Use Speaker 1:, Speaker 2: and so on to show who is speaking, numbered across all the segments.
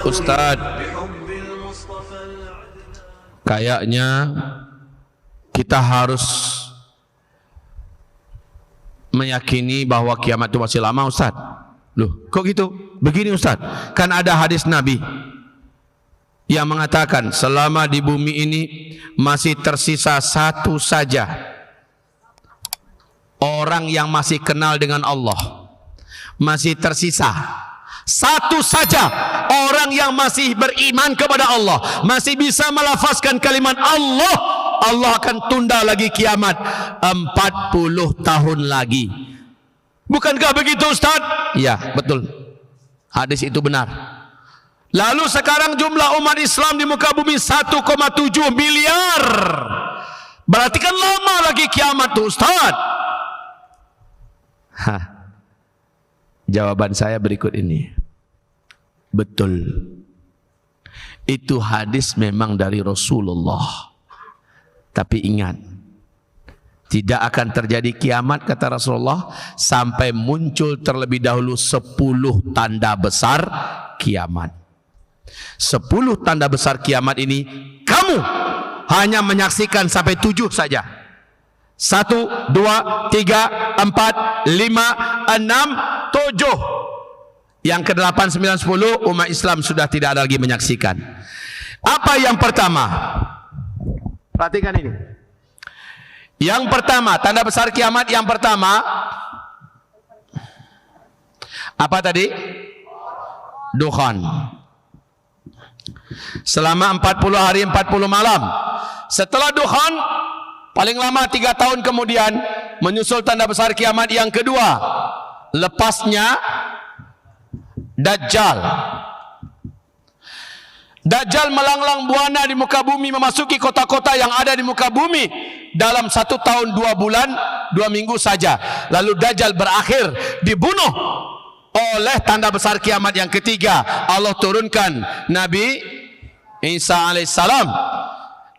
Speaker 1: Ustadz, kayaknya kita harus meyakini bahwa kiamat itu masih lama, Ustadz. Loh, kok gitu? Begini Ustadz, kan ada hadis Nabi yang mengatakan selama di bumi ini masih tersisa satu saja orang yang masih kenal dengan Allah. Masih tersisa satu saja orang yang masih beriman kepada Allah, masih bisa melafazkan kalimat Allah. Allah akan tunda lagi kiamat 40 tahun lagi. Bukankah begitu Ustaz? Iya, betul. Hadis itu benar. Lalu sekarang jumlah umat Islam di muka bumi 1,7 miliar. Berarti kan lama lagi kiamat tuh Ustaz. Jawaban saya berikut ini. Betul. Itu hadis memang dari Rasulullah. Tapi ingat, tidak akan terjadi kiamat kata Rasulullah sampai muncul terlebih dahulu 10 tanda besar kiamat. 10 tanda besar kiamat ini kamu hanya menyaksikan sampai 7 saja. 1, 2, 3, 4, 5, 6, 7. Yang ke-8, 9, 10 umat Islam sudah tidak ada lagi menyaksikan. Apa yang pertama? Perhatikan ini. Yang pertama, tanda besar kiamat yang pertama apa tadi? Dukhan. Selama 40 hari 40 malam. Setelah dukhan, paling lama 3 tahun kemudian menyusul tanda besar kiamat yang kedua, lepasnya Dajjal. Dajjal melanglang buana di muka bumi, memasuki kota-kota yang ada di muka bumi dalam 1 tahun 2 bulan 2 minggu saja. Lalu Dajjal berakhir dibunuh oleh tanda besar kiamat yang ketiga. Allah turunkan Nabi Isa alaihissalam,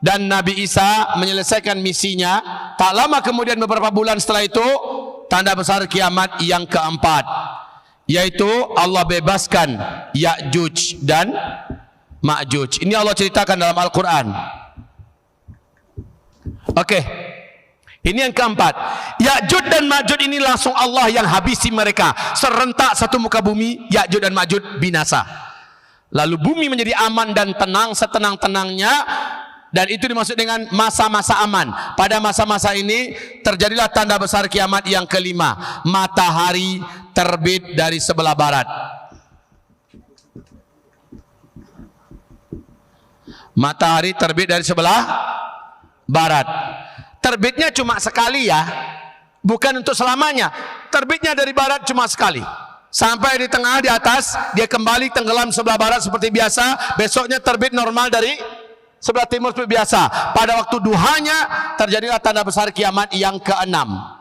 Speaker 1: dan Nabi Isa menyelesaikan misinya. Tak lama kemudian, beberapa bulan setelah itu, tanda besar kiamat yang keempat, yaitu Allah bebaskan Ya'juj dan Ma'juj. Ini Allah ceritakan dalam Al-Quran. Oke, ini yang keempat. Ya'juj dan Ma'juj ini langsung Allah yang habisi mereka serentak satu muka bumi. Ya'juj dan Ma'juj binasa. Lalu bumi menjadi aman dan tenang setenang-tenangnya. Dan itu dimaksud dengan masa-masa aman. Pada masa-masa ini terjadilah tanda besar kiamat yang kelima. Matahari terbit dari sebelah barat. Matahari terbit dari sebelah barat. Terbitnya cuma sekali ya, bukan untuk selamanya. Terbitnya dari barat cuma sekali. Sampai di tengah, di atas, dia kembali tenggelam sebelah barat seperti biasa. Besoknya terbit normal dari sebelah timur seperti biasa. Pada waktu duhanya terjadilah tanda besar kiamat yang keenam.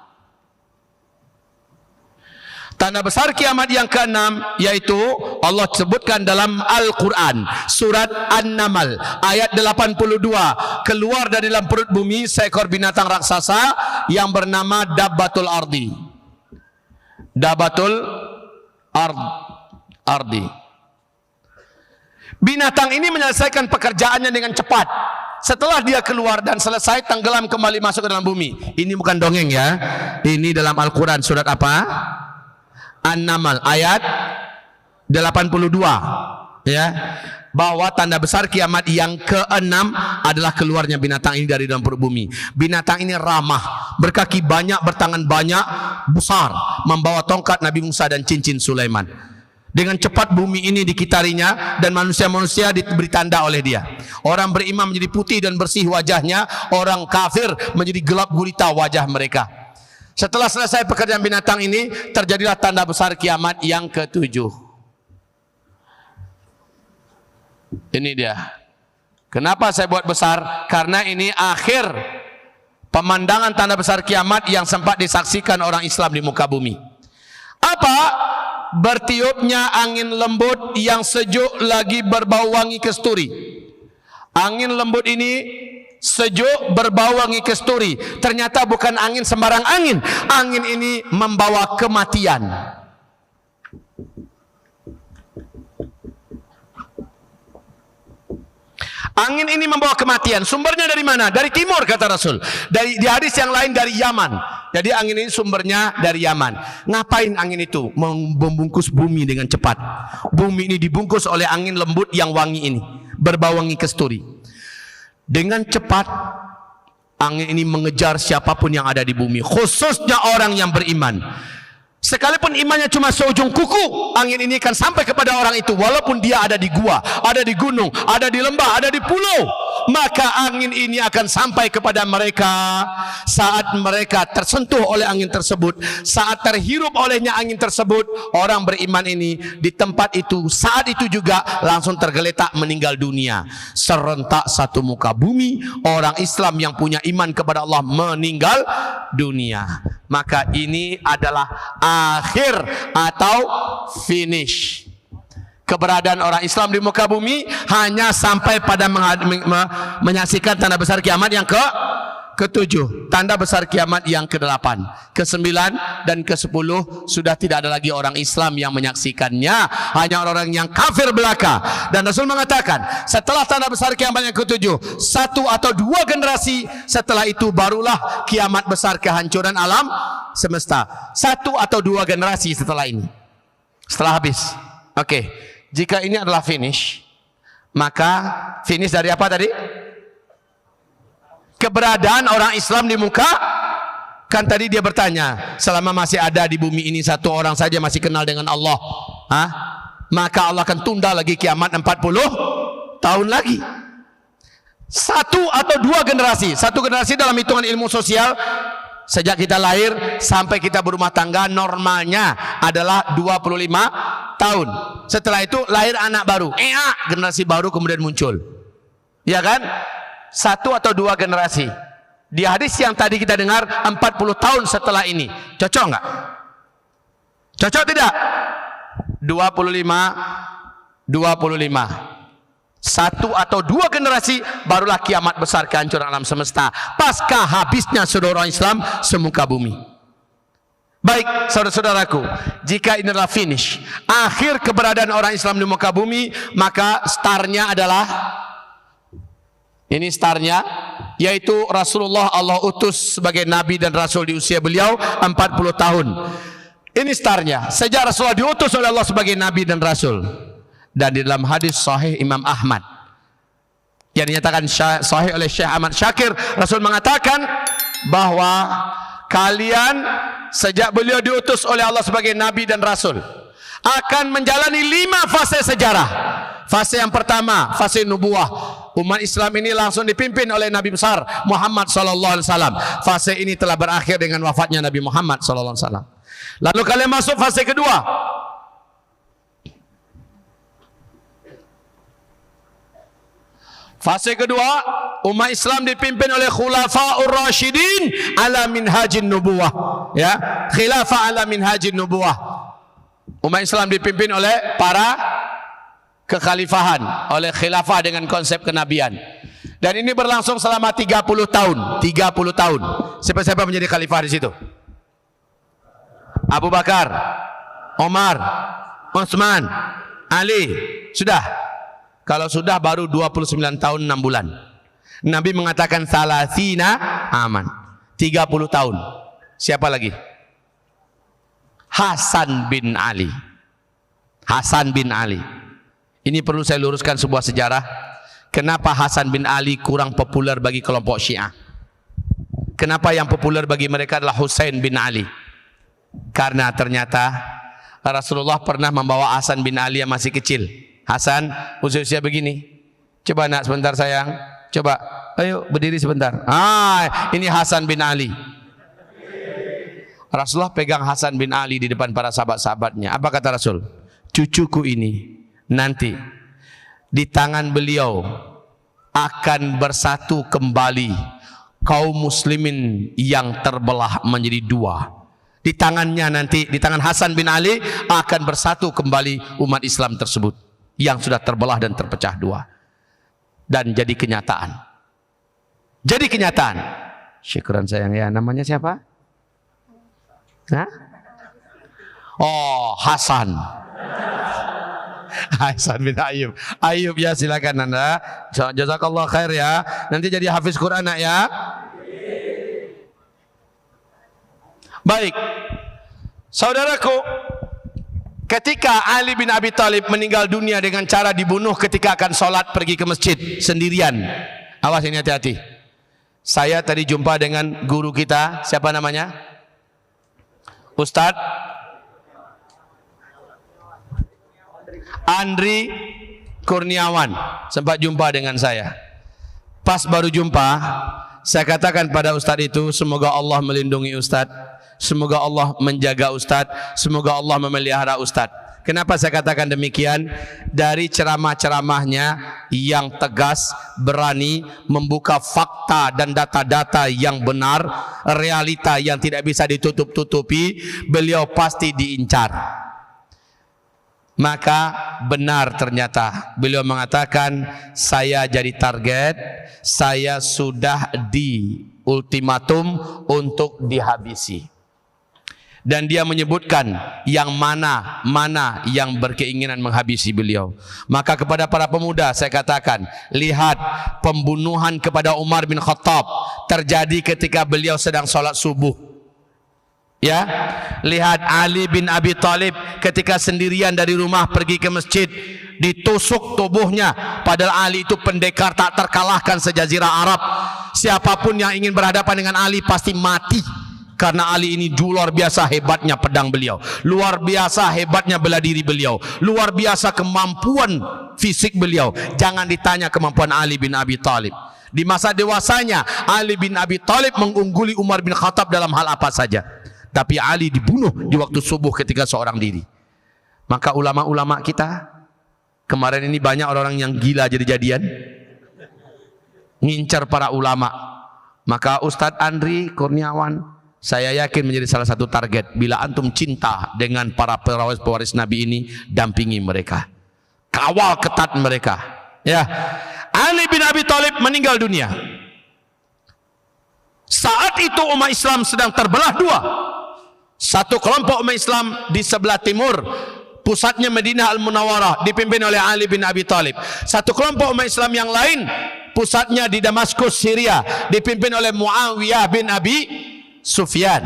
Speaker 1: Tanda besar kiamat yang keenam yaitu Allah sebutkan dalam Al-Quran, surat An-Naml ayat 82. Keluar dari dalam perut bumi seekor binatang raksasa yang bernama Dabbatul Ardi. Dabbatul Ardi. Binatang ini menyelesaikan pekerjaannya dengan cepat. Setelah dia keluar dan selesai, tenggelam kembali masuk ke dalam bumi. Ini bukan dongeng ya. Ini dalam Al-Quran, surat apa? An-Naml ayat 82. Ya, bahwa tanda besar kiamat yang keenam adalah keluarnya binatang ini dari dalam perut bumi. Binatang ini ramah, berkaki banyak, bertangan banyak, besar, membawa tongkat Nabi Musa dan cincin Sulaiman. Dengan cepat bumi ini dikitarinya dan manusia-manusia diberi tanda oleh dia. Orang beriman menjadi putih dan bersih wajahnya, orang kafir menjadi gelap gulita wajah mereka. Setelah selesai pekerjaan binatang ini, terjadilah tanda besar kiamat yang ketujuh. Ini dia. Kenapa saya buat besar? Karena ini akhir pemandangan tanda besar kiamat yang sempat disaksikan orang Islam di muka bumi. Apa? Bertiupnya angin lembut yang sejuk lagi berbau wangi kasturi. Angin lembut ini sejuk berbau wangi kasturi. Ternyata bukan angin sembarang angin. Angin ini membawa kematian. Angin ini membawa kematian. Sumbernya dari mana? Dari timur, kata Rasul. Di hadis yang lain dari Yaman. Jadi angin ini sumbernya dari Yaman. Ngapain angin itu? Membungkus bumi dengan cepat. Bumi ini dibungkus oleh angin lembut yang wangi ini, berbau wangi kasturi. Dengan cepat angin ini mengejar siapapun yang ada di bumi, khususnya orang yang beriman. Sekalipun imannya cuma seujung kuku, angin ini akan sampai kepada orang itu, walaupun dia ada di gua, ada di gunung, ada di lembah, ada di pulau. Maka angin ini akan sampai kepada mereka. Saat mereka tersentuh oleh angin tersebut, saat terhirup olehnya angin tersebut, orang beriman ini di tempat itu saat itu juga langsung tergeletak meninggal dunia. Serentak satu muka bumi, orang Islam yang punya iman kepada Allah meninggal dunia. Maka ini adalah akhir atau finish. Keberadaan orang Islam di muka bumi hanya sampai pada menyaksikan tanda besar kiamat yang ke-7, tanda besar kiamat yang ke-8, ke-9 dan ke-10 sudah tidak ada lagi orang Islam yang menyaksikannya, hanya orang-orang yang kafir belaka. Dan Rasul mengatakan, setelah tanda besar kiamat yang ke-7, 1 atau 2 generasi setelah itu barulah kiamat besar kehancuran alam semesta. 1 atau 2 generasi setelah ini, setelah habis. Oke. Jika ini adalah finish, maka finish dari apa tadi? Keberadaan orang Islam di muka. Kan tadi dia bertanya, selama masih ada di bumi ini satu orang saja masih kenal dengan Allah, maka Allah akan tunda lagi kiamat 40 tahun lagi. 1 atau 2 generasi. 1 generasi dalam hitungan ilmu sosial, sejak kita lahir sampai kita berumah tangga normalnya adalah 25 tahun. Setelah itu lahir anak baru, generasi baru kemudian muncul, ya kan? 1 atau 2 generasi. Di hadis yang tadi kita dengar 40 tahun setelah ini, cocok nggak? Cocok tidak? 25 1 atau 2 generasi barulah kiamat besar kehancuran alam semesta, pasca habisnya saudara Islam semuka bumi. Baik saudara-saudaraku, jika ini adalah finish, akhir keberadaan orang Islam di muka bumi, maka startnya adalah ini, startnya yaitu Rasulullah Allah utus sebagai nabi dan rasul di usia beliau 40 tahun. Ini startnya sejak Rasulullah diutus oleh Allah sebagai nabi dan rasul. Dan di dalam hadis sahih Imam Ahmad yang dinyatakan sahih oleh Syekh Ahmad Syakir, Rasul mengatakan bahwa kalian sejak beliau diutus oleh Allah sebagai nabi dan rasul akan menjalani 5 fase sejarah. Fase yang pertama, fase nubuah. Umat Islam ini langsung dipimpin oleh Nabi besar Muhammad sallallahu alaihi wasallam. Fase ini telah berakhir dengan wafatnya Nabi Muhammad sallallahu alaihi wasallam. Lalu kalian masuk fase kedua. Fase kedua, umat Islam dipimpin oleh khulafaur rasyidin ala minhajin nubuwah. Ya, khilafah ala minhajin nubuwah. Umat Islam dipimpin oleh para kekhalifahan, oleh khilafah dengan konsep kenabian. Dan ini berlangsung selama 30 tahun. 30 tahun. Siapa-siapa menjadi khalifah di situ? Abu Bakar, Umar, Utsman, Ali. Sudah. Kalau sudah baru 29 tahun 6 bulan. Nabi mengatakan salasina aman. 30 tahun. Siapa lagi? Hasan bin Ali. Hasan bin Ali. Ini perlu saya luruskan sebuah sejarah. Kenapa Hasan bin Ali kurang populer bagi kelompok Syiah? Kenapa yang populer bagi mereka adalah Husain bin Ali? Karena ternyata Rasulullah pernah membawa Hasan bin Ali yang masih kecil. Hasan usia begini, coba nak sebentar sayang, coba, ayo berdiri sebentar. Ini Hasan bin Ali. Rasulullah pegang Hasan bin Ali di depan para sahabat-sahabatnya. Apa kata Rasul? Cucuku ini nanti di tangan beliau akan bersatu kembali kaum muslimin yang terbelah menjadi 2. Di tangannya nanti, di tangan Hasan bin Ali akan bersatu kembali umat Islam tersebut yang sudah terbelah dan terpecah 2. Dan jadi kenyataan. Jadi kenyataan. Syukuran sayang ya. Namanya siapa? Oh, Hasan. Hasan bin Ayub. Ayub ya, silakan Anda. Jazakallah khair ya. Nanti jadi hafiz Quran nak ya. Baik. Saudaraku, ketika Ali bin Abi Thalib meninggal dunia dengan cara dibunuh ketika akan sholat pergi ke masjid sendirian. Awas ini, hati-hati. Saya tadi jumpa dengan guru kita, siapa namanya? Ustadz Andri Kurniawan, sempat jumpa dengan saya. Pas baru jumpa, saya katakan pada Ustadz itu, semoga Allah melindungi Ustadz, semoga Allah menjaga Ustadz, semoga Allah memelihara Ustadz. Kenapa saya katakan demikian? Dari ceramah-ceramahnya yang tegas, berani, membuka fakta dan data-data yang benar, realita yang tidak bisa ditutup-tutupi, beliau pasti diincar. Maka benar ternyata beliau mengatakan, saya jadi target, saya sudah di ultimatum untuk dihabisi. Dan dia menyebutkan yang mana yang berkeinginan menghabisi beliau. Maka kepada para pemuda saya katakan, lihat pembunuhan kepada Umar bin Khattab terjadi ketika beliau sedang sholat subuh. Ya, lihat Ali bin Abi Thalib ketika sendirian dari rumah pergi ke masjid, ditusuk tubuhnya, padahal Ali itu pendekar tak terkalahkan sejazirah Arab. Siapapun yang ingin berhadapan dengan Ali pasti mati, karena Ali ini luar biasa hebatnya pedang beliau, luar biasa hebatnya bela diri beliau, luar biasa kemampuan fisik beliau. Jangan ditanya kemampuan Ali bin Abi Thalib. Di masa dewasanya Ali bin Abi Thalib mengungguli Umar bin Khattab dalam hal apa saja. Tapi Ali dibunuh di waktu subuh ketika seorang diri. Maka ulama-ulama kita kemarin ini banyak orang yang gila jadi-jadian, ngincar para ulama. Maka Ustadz Andri Kurniawan, saya yakin menjadi salah satu target. Bila antum cinta dengan para pewaris Nabi ini, dampingi mereka, kawal ketat mereka. Ya, Ali bin Abi Thalib meninggal dunia. Saat itu umat Islam sedang terbelah dua. Satu kelompok umat Islam di sebelah timur, pusatnya Madinah Al-Munawwarah, dipimpin oleh Ali bin Abi Thalib. Satu kelompok umat Islam yang lain, pusatnya di Damaskus, Syria, dipimpin oleh Muawiyah bin Abi Sufyan.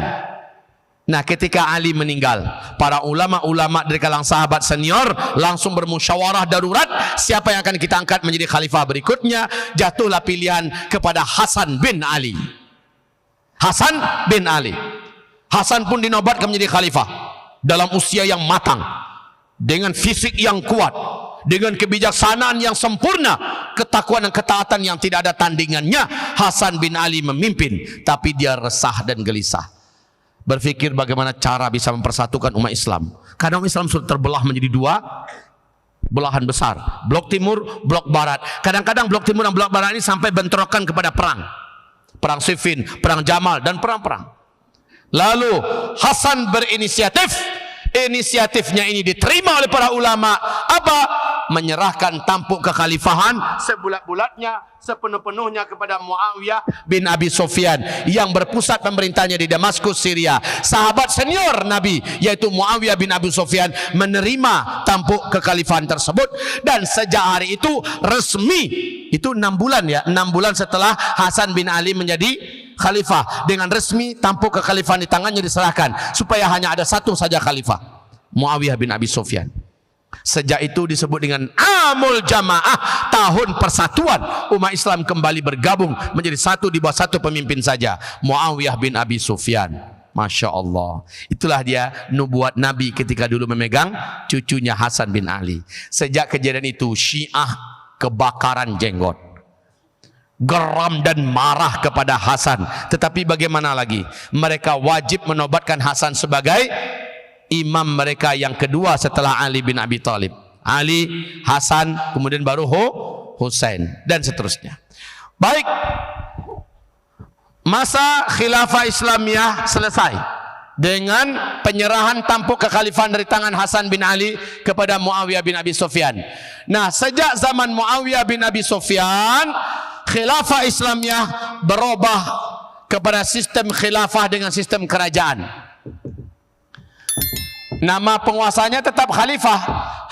Speaker 1: Nah, ketika Ali meninggal, para ulama-ulama dari kalangan sahabat senior langsung bermusyawarah darurat, siapa yang akan kita angkat menjadi khalifah berikutnya. Jatuhlah pilihan kepada Hasan bin Ali. Hasan bin Ali. Hasan pun dinobatkan menjadi khalifah dalam usia yang matang, dengan fisik yang kuat, dengan kebijaksanaan yang sempurna, ketakwaan dan ketaatan yang tidak ada tandingannya. Hasan bin Ali memimpin, tapi dia resah dan gelisah, berpikir bagaimana cara bisa mempersatukan umat Islam. Karena umat Islam sudah terbelah menjadi dua belahan besar, blok timur, blok barat. Kadang-kadang blok timur dan blok barat ini sampai bentrokan kepada perang Siffin, perang Jamal, dan perang-perang. Lalu Hasan berinisiatif. Inisiatifnya ini diterima oleh para ulama. Apa? Menyerahkan tampuk kekhalifahan sebulat-bulatnya, sepenuh-penuhnya kepada Muawiyah bin Abi Sufyan yang berpusat pemerintahnya di Damaskus, Syria. Sahabat senior Nabi yaitu Muawiyah bin Abi Sufyan menerima tampuk kekhalifahan tersebut, dan sejak hari itu resmi, itu 6 bulan ya, 6 bulan setelah Hasan bin Ali menjadi khalifah, dengan resmi tampuk kekhalifahan di tangannya diserahkan supaya hanya ada satu saja khalifah, Muawiyah bin Abi Sufyan. Sejak itu disebut dengan Amul Jamaah, tahun persatuan. Umat Islam kembali bergabung menjadi satu di bawah satu pemimpin saja, Muawiyah bin Abi Sufyan. Masya Allah. Itulah dia nubuat Nabi ketika dulu memegang cucunya Hasan bin Ali. Sejak kejadian itu Syiah kebakaran jenggot, geram dan marah kepada Hasan. Tetapi bagaimana lagi, mereka wajib menobatkan Hasan sebagai imam mereka yang kedua setelah Ali bin Abi Thalib. Ali, Hasan, kemudian baru Husain, dan seterusnya. Baik, masa khilafah Islamiyah selesai dengan penyerahan tampuk kekhalifahan dari tangan Hasan bin Ali kepada Muawiyah bin Abi Sufyan. Nah, sejak zaman Muawiyah bin Abi Sufyan, khilafah Islamiyah berubah kepada sistem khilafah dengan sistem kerajaan. Nama penguasanya tetap khalifah,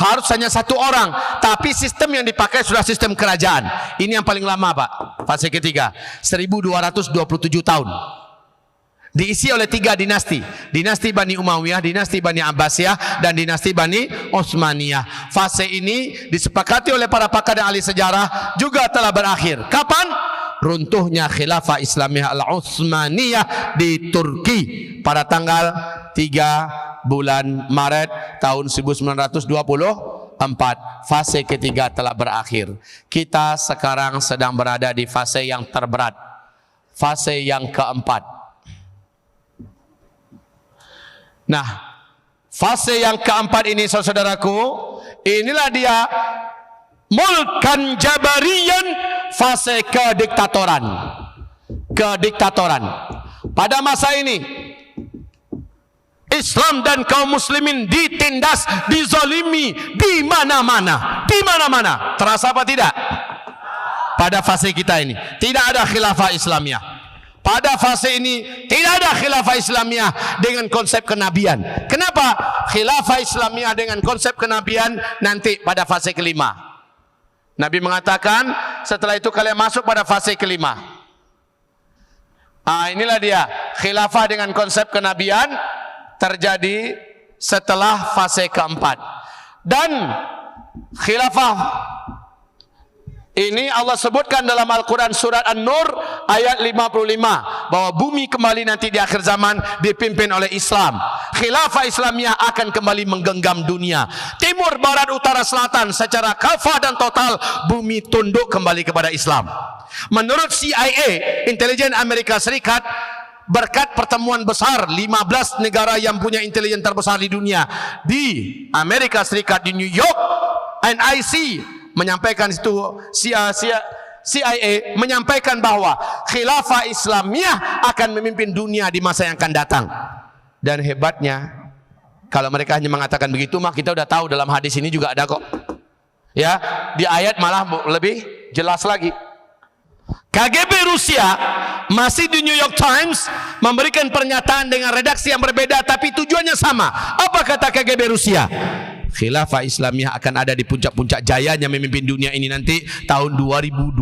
Speaker 1: harus hanya satu orang, tapi sistem yang dipakai sudah sistem kerajaan. Ini yang paling lama Pak, fase ketiga, 1227 tahun. Diisi oleh 3 dinasti. Dinasti Bani Umayyah, dinasti Bani Abbasiyah, dan dinasti Bani Utsmaniyah. Fase ini disepakati oleh para pakar dan ahli sejarah juga telah berakhir. Kapan? Runtuhnya Khilafah Islamiyah Al-Utsmaniyah di Turki pada tanggal 3 bulan Maret tahun 1924. Fase ketiga telah berakhir. Kita sekarang sedang berada di fase yang terberat, fase yang keempat. Nah, fase yang keempat ini saudaraku, inilah dia mulkan jabarian, fase kediktatoran. Kediktatoran. Pada masa ini Islam dan kaum muslimin ditindas, dizalimi di mana-mana. Di mana-mana. Terasa apa tidak? Pada fase kita ini tidak ada khilafah Islamiyah. Pada fase ini tidak ada khilafah Islamiyah dengan konsep kenabian. Kenapa? Khilafah Islamiyah dengan konsep kenabian nanti pada fase kelima. Nabi mengatakan setelah itu kalian masuk pada fase kelima. Inilah dia khilafah dengan konsep kenabian terjadi setelah fase keempat. Dan khilafah ini Allah sebutkan dalam Al-Quran surat An-Nur ayat 55 bahwa bumi kembali nanti di akhir zaman dipimpin oleh Islam. Khilafah Islamiyah akan kembali menggenggam dunia. Timur, barat, utara, selatan secara kafah dan total bumi tunduk kembali kepada Islam. Menurut CIA, intelijen Amerika Serikat, berkat pertemuan besar 15 negara yang punya intelijen terbesar di dunia di Amerika Serikat, di New York, NIC menyampaikan itu, CIA menyampaikan bahwa khilafah Islamiyah akan memimpin dunia di masa yang akan datang. Dan hebatnya, kalau mereka hanya mengatakan begitu, maka kita sudah tahu dalam hadis ini juga ada kok. Ya, di ayat malah lebih jelas lagi. KGB Rusia masih di New York Times memberikan pernyataan dengan redaksi yang berbeda, tapi tujuannya sama. Apa kata KGB Rusia? Khilafah Islamiyah akan ada di puncak-puncak jayanya memimpin dunia ini nanti tahun 2025.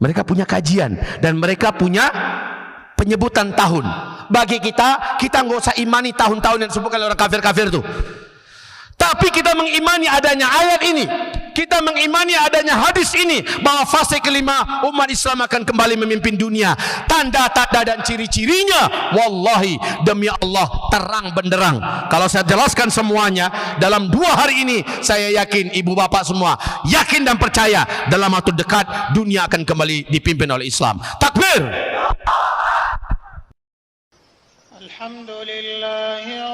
Speaker 1: Mereka punya kajian dan mereka punya penyebutan tahun. Bagi kita nggak usah imani tahun-tahun yang disebutkan oleh orang kafir-kafir itu. Tapi kita mengimani adanya ayat ini, kita mengimani adanya hadis ini, bahwa fase kelima umat Islam akan kembali memimpin dunia. Tanda-tanda dan ciri-cirinya, wallahi demi Allah terang benderang. Kalau saya jelaskan semuanya dalam 2 hari ini, saya yakin ibu bapak semua yakin dan percaya dalam waktu dekat dunia akan kembali dipimpin oleh Islam. Takbir.
Speaker 2: Alhamdulillah.